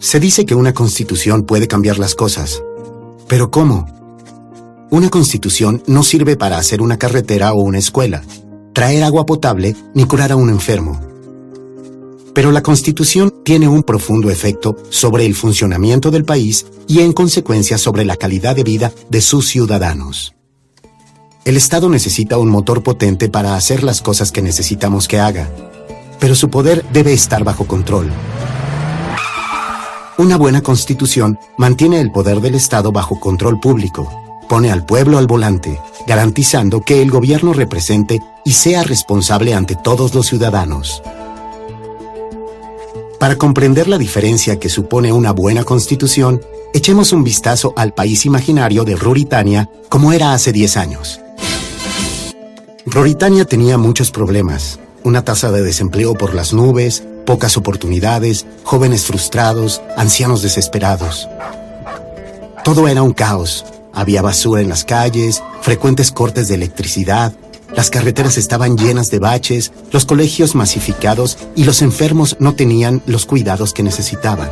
Se dice que una constitución puede cambiar las cosas. ¿Pero cómo? Una constitución no sirve para hacer una carretera o una escuela, traer agua potable ni curar a un enfermo. Pero la Constitución tiene un profundo efecto sobre el funcionamiento del país y en consecuencia sobre la calidad de vida de sus ciudadanos. El Estado necesita un motor potente para hacer las cosas que necesitamos que haga, pero su poder debe estar bajo control. Una buena Constitución mantiene el poder del Estado bajo control público, pone al pueblo al volante, garantizando que el gobierno represente y sea responsable ante todos los ciudadanos. Para comprender la diferencia que supone una buena Constitución, echemos un vistazo al país imaginario de Ruritania como era hace 10 años. Ruritania tenía muchos problemas, una tasa de desempleo por las nubes, pocas oportunidades, jóvenes frustrados, ancianos desesperados. Todo era un caos, había basura en las calles, frecuentes cortes de electricidad, las carreteras estaban llenas de baches, los colegios masificados y los enfermos no tenían los cuidados que necesitaban.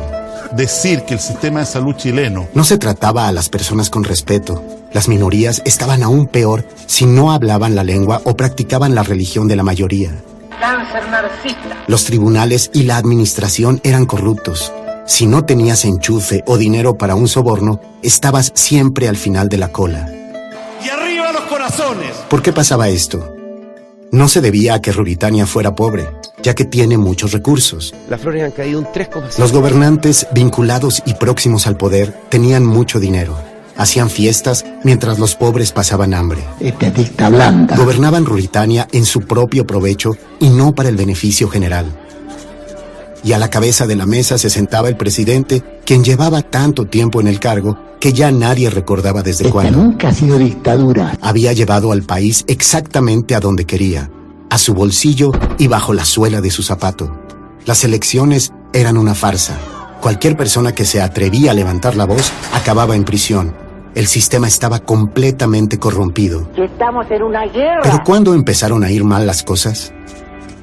Decir que el sistema de salud chileno... No se trataba a las personas con respeto. Las minorías estaban aún peor si no hablaban la lengua o practicaban la religión de la mayoría. Cáncer marxista. Los tribunales y la administración eran corruptos. Si no tenías enchufe o dinero para un soborno, estabas siempre al final de la cola. ¡Y arriba los corazones! ¿Por qué pasaba esto? No se debía a que Ruritania fuera pobre, ya que tiene muchos recursos. Las flores han caído un 3,5%. Los gobernantes vinculados y próximos al poder tenían mucho dinero. Hacían fiestas mientras los pobres pasaban hambre. Estadista blanda. Gobernaban Ruritania en su propio provecho y no para el beneficio general. Y a la cabeza de la mesa se sentaba el presidente, quien llevaba tanto tiempo en el cargo que ya nadie recordaba desde cuándo. Nunca ha sido dictadura. Había llevado al país exactamente a donde quería, a su bolsillo y bajo la suela de su zapato. Las elecciones eran una farsa. Cualquier persona que se atrevía a levantar la voz acababa en prisión. El sistema estaba completamente corrompido. Estamos en una guerra. ¿Pero cuándo empezaron a ir mal las cosas?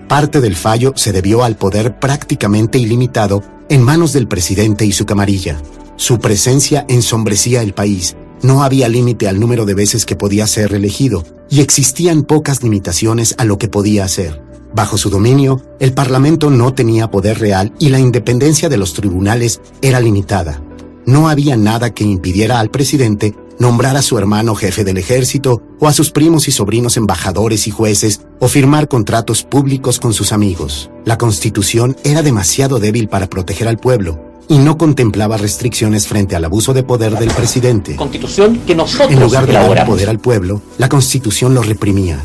Parte del fallo se debió al poder prácticamente ilimitado en manos del presidente y su camarilla. Su presencia ensombrecía el país. No había límite al número de veces que podía ser reelegido y existían pocas limitaciones a lo que podía hacer. Bajo su dominio, el Parlamento no tenía poder real y la independencia de los tribunales era limitada. No había nada que impidiera al presidente nombrar a su hermano jefe del ejército o a sus primos y sobrinos embajadores y jueces o firmar contratos públicos con sus amigos. La Constitución era demasiado débil para proteger al pueblo y no contemplaba restricciones frente al abuso de poder del presidente. Constitución que nosotros En lugar de dar elaboramos. poder al pueblo, la Constitución lo reprimía.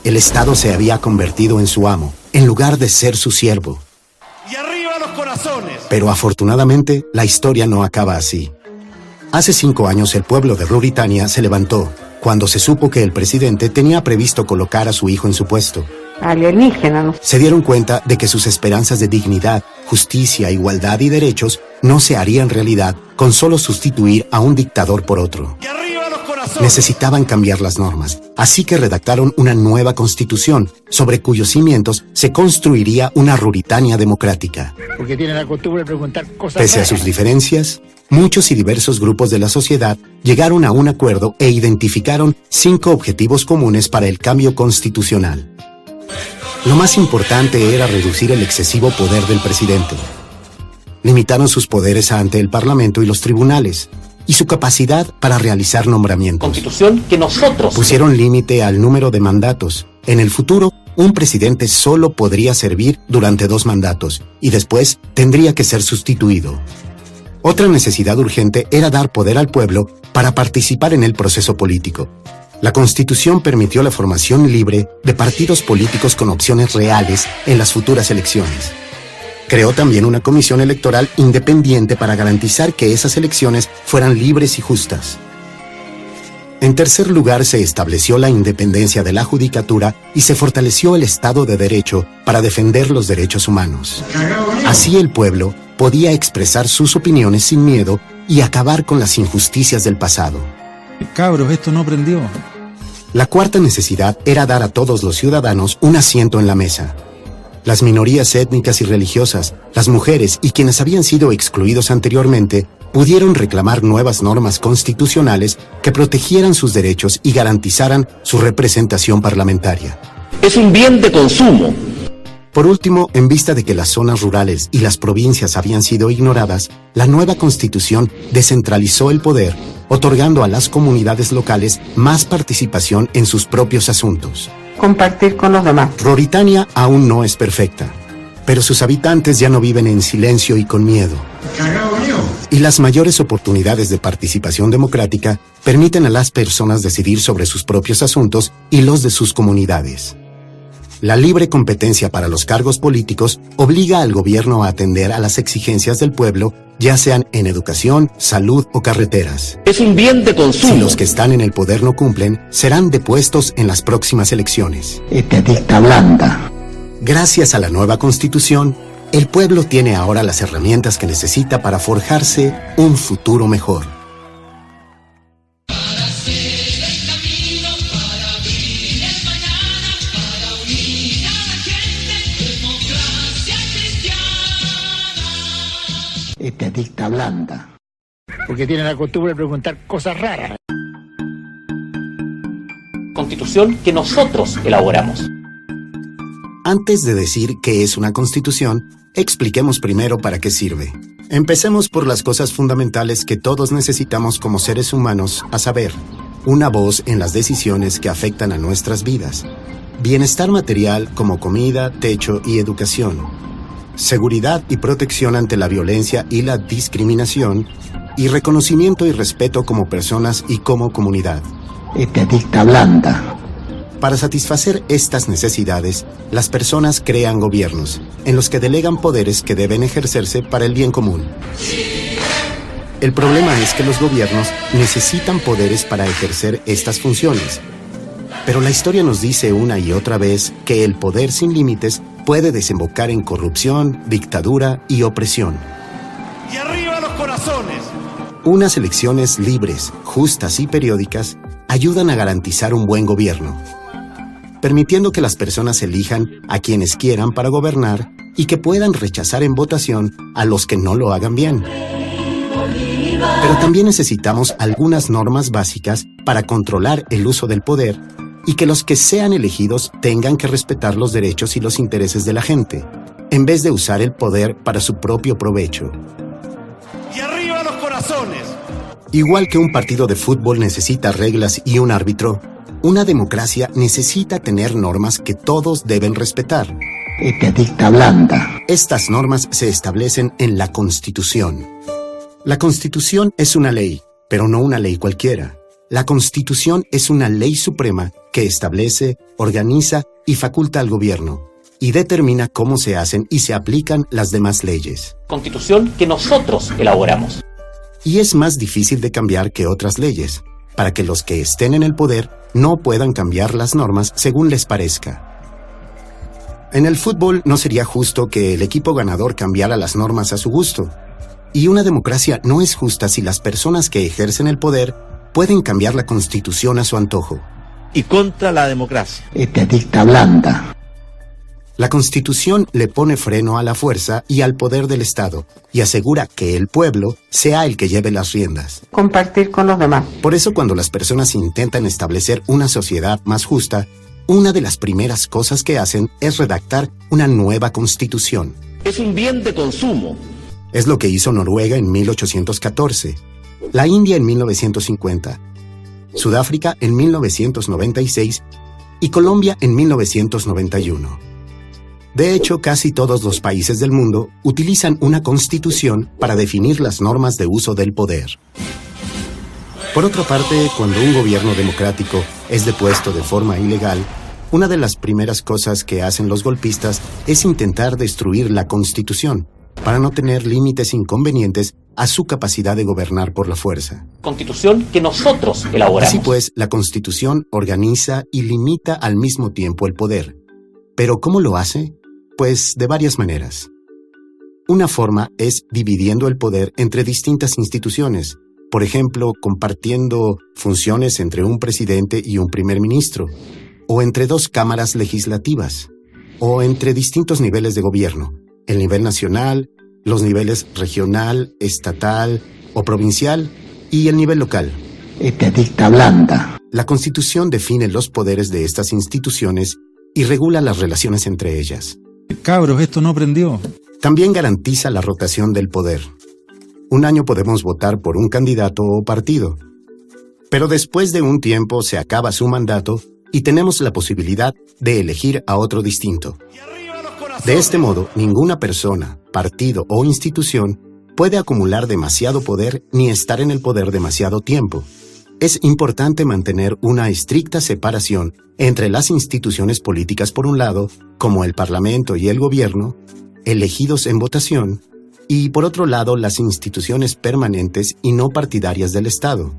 El Estado se había convertido en su amo, en lugar de ser su siervo. ¡Y arriba los corazones! Pero afortunadamente, la historia no acaba así. Hace 5 años el pueblo de Ruritania se levantó, cuando se supo que el presidente tenía previsto colocar a su hijo en su puesto. Alienígena, ¿no? Se dieron cuenta de que sus esperanzas de dignidad, justicia, igualdad y derechos no se harían realidad con solo sustituir a un dictador por otro. ¡Y arriba los corazones! Necesitaban cambiar las normas, así que redactaron una nueva constitución, sobre cuyos cimientos se construiría una Ruritania democrática. Porque tienen la costumbre de preguntar cosas. Pese a sus diferencias, muchos y diversos grupos de la sociedad llegaron a un acuerdo e identificaron 5 objetivos comunes para el cambio constitucional. Lo más importante era reducir el excesivo poder del presidente. Limitaron sus poderes ante el Parlamento y los tribunales, y su capacidad para realizar nombramientos. Constitución que nosotros... Pusieron límite al número de mandatos. En el futuro, un presidente solo podría servir durante 2 mandatos, y después tendría que ser sustituido. Otra necesidad urgente era dar poder al pueblo para participar en el proceso político. La Constitución permitió la formación libre de partidos políticos con opciones reales en las futuras elecciones. Creó también una comisión electoral independiente para garantizar que esas elecciones fueran libres y justas. En tercer lugar, se estableció la independencia de la judicatura y se fortaleció el Estado de Derecho para defender los derechos humanos. Así el pueblo podía expresar sus opiniones sin miedo y acabar con las injusticias del pasado. Cabros, esto no prendió. La cuarta necesidad era dar a todos los ciudadanos un asiento en la mesa. Las minorías étnicas y religiosas, las mujeres y quienes habían sido excluidos anteriormente pudieron reclamar nuevas normas constitucionales que protegieran sus derechos y garantizaran su representación parlamentaria. Es un bien de consumo. Por último, en vista de que las zonas rurales y las provincias habían sido ignoradas, la nueva Constitución descentralizó el poder, otorgando a las comunidades locales más participación en sus propios asuntos. Compartir con los demás. Ruritania aún no es perfecta, pero sus habitantes ya no viven en silencio y con miedo. Y las mayores oportunidades de participación democrática permiten a las personas decidir sobre sus propios asuntos y los de sus comunidades. La libre competencia para los cargos políticos obliga al gobierno a atender a las exigencias del pueblo, ya sean en educación, salud o carreteras. Es un bien de consumo. Si los que están en el poder no cumplen, serán depuestos en las próximas elecciones. Dicta blanda. Gracias a la nueva Constitución, el pueblo tiene ahora las herramientas que necesita para forjarse un futuro mejor. Dicta blanda. Porque tienen la costumbre de preguntar cosas raras. Constitución que nosotros elaboramos. Antes de decir qué es una constitución, expliquemos primero para qué sirve. Empecemos por las cosas fundamentales que todos necesitamos como seres humanos, a saber, una voz en las decisiones que afectan a nuestras vidas, bienestar material como comida, techo y educación, seguridad y protección ante la violencia y la discriminación, y reconocimiento y respeto como personas y como comunidad. Dicta blanda. Para satisfacer estas necesidades, las personas crean gobiernos, en los que delegan poderes que deben ejercerse para el bien común. El problema es que los gobiernos necesitan poderes para ejercer estas funciones. Pero la historia nos dice una y otra vez que el poder sin límites puede desembocar en corrupción, dictadura y opresión. Y arriba los corazones. Unas elecciones libres, justas y periódicas ayudan a garantizar un buen gobierno, permitiendo que las personas elijan a quienes quieran para gobernar y que puedan rechazar en votación a los que no lo hagan bien. Pero también necesitamos algunas normas básicas para controlar el uso del poder y que los que sean elegidos tengan que respetar los derechos y los intereses de la gente, en vez de usar el poder para su propio provecho. Y arriba los corazones. Igual que un partido de fútbol necesita reglas y un árbitro, una democracia necesita tener normas que todos deben respetar. Dicta blanda. Estas normas se establecen en la Constitución. La Constitución es una ley, pero no una ley cualquiera. La Constitución es una ley suprema que establece, organiza y faculta al gobierno, y determina cómo se hacen y se aplican las demás leyes. Constitución que nosotros elaboramos. Y es más difícil de cambiar que otras leyes, para que los que estén en el poder no puedan cambiar las normas según les parezca. En el fútbol no sería justo que el equipo ganador cambiara las normas a su gusto. Y una democracia no es justa si las personas que ejercen el poder pueden cambiar la Constitución a su antojo. Y contra la democracia. Dicta blanda. La Constitución le pone freno a la fuerza y al poder del Estado y asegura que el pueblo sea el que lleve las riendas. Compartir con los demás. Por eso, cuando las personas intentan establecer una sociedad más justa, una de las primeras cosas que hacen es redactar una nueva Constitución. Es un bien de consumo. Es lo que hizo Noruega en 1814, la India en 1950, Sudáfrica en 1996 y Colombia en 1991. De hecho, casi todos los países del mundo utilizan una constitución para definir las normas de uso del poder. Por otra parte, cuando un gobierno democrático es depuesto de forma ilegal, una de las primeras cosas que hacen los golpistas es intentar destruir la Constitución, para no tener límites inconvenientes a su capacidad de gobernar por la fuerza. Constitución que nosotros elaboramos. Así pues, la Constitución organiza y limita al mismo tiempo el poder. ¿Pero cómo lo hace? Pues de varias maneras. Una forma es dividiendo el poder entre distintas instituciones, por ejemplo, compartiendo funciones entre un presidente y un primer ministro, o entre dos cámaras legislativas. o entre distintos niveles de gobierno, el nivel nacional, los niveles regional, estatal o provincial y el nivel local. Esta es dicta blanda. La Constitución define los poderes de estas instituciones y regula las relaciones entre ellas. Cabros, esto no prendió. También garantiza la rotación del poder. Un año podemos votar por un candidato o partido, pero después de un tiempo se acaba su mandato y tenemos la posibilidad de elegir a otro distinto. De este modo, ninguna persona, partido o institución puede acumular demasiado poder ni estar en el poder demasiado tiempo. Es importante mantener una estricta separación entre las instituciones políticas por un lado, como el Parlamento y el Gobierno, elegidos en votación, y por otro lado las instituciones permanentes y no partidarias del Estado,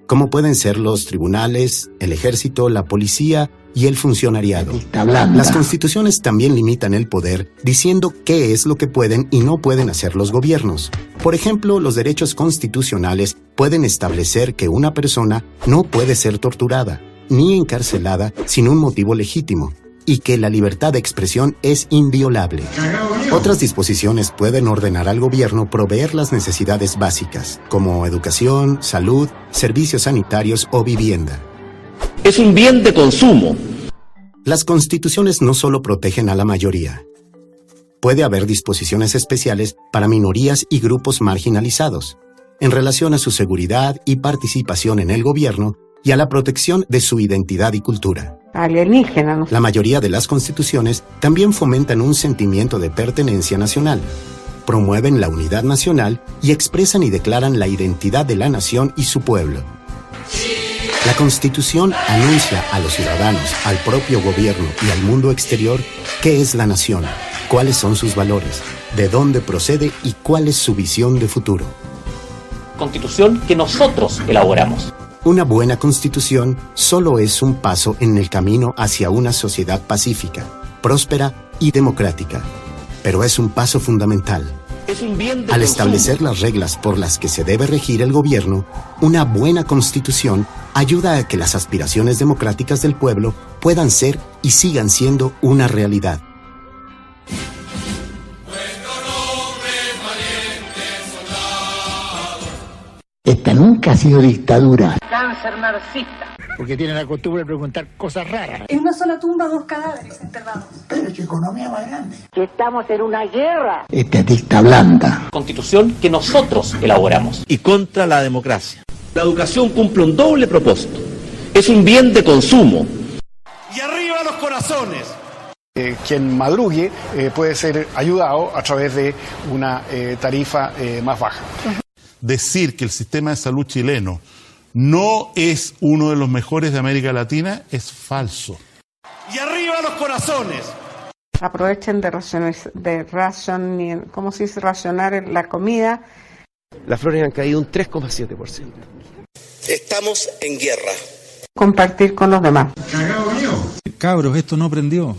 como pueden ser los tribunales, el ejército, la policía y el funcionariado. Las constituciones también limitan el poder, diciendo qué es lo que pueden y no pueden hacer los gobiernos. Por ejemplo, los derechos constitucionales pueden establecer que una persona no puede ser torturada ni encarcelada sin un motivo legítimo, y que la libertad de expresión es inviolable. Otras disposiciones pueden ordenar al gobierno proveer las necesidades básicas, como educación, salud, servicios sanitarios o vivienda. Es un bien de consumo. Las constituciones no solo protegen a la mayoría. Puede haber disposiciones especiales para minorías y grupos marginalizados, en relación a su seguridad y participación en el gobierno y a la protección de su identidad y cultura. Alienígena, ¿no? La mayoría de las constituciones también fomentan un sentimiento de pertenencia nacional, promueven la unidad nacional y expresan y declaran la identidad de la nación y su pueblo. La Constitución anuncia a los ciudadanos, al propio gobierno y al mundo exterior qué es la nación, cuáles son sus valores, de dónde procede y cuál es su visión de futuro. Constitución que nosotros elaboramos. Una buena constitución solo es un paso en el camino hacia una sociedad pacífica, próspera y democrática, pero es un paso fundamental. Es un bien de Al consumo. establecer las reglas por las que se debe regir el gobierno, una buena constitución ayuda a que las aspiraciones democráticas del pueblo puedan ser y sigan siendo una realidad. Esta nunca ha sido dictadura. Cáncer marxista. Porque tienen la costumbre de preguntar cosas raras. En una sola tumba, 2 cadáveres enterrados. Pero su economía más grande. Que estamos en una guerra. Esta es dicta blanda. Constitución que nosotros elaboramos. Y contra la democracia. La educación cumple un doble propósito. Es un bien de consumo. Y arriba los corazones. Quien madrugue puede ser ayudado a través de una tarifa más baja. Decir que el sistema de salud chileno no es uno de los mejores de América Latina es falso. Y arriba los corazones. Aprovechen ¿cómo se dice? Racionar la comida. Las flores han caído un 3,7%. Estamos en guerra. Compartir con los demás. Cabros, esto no prendió.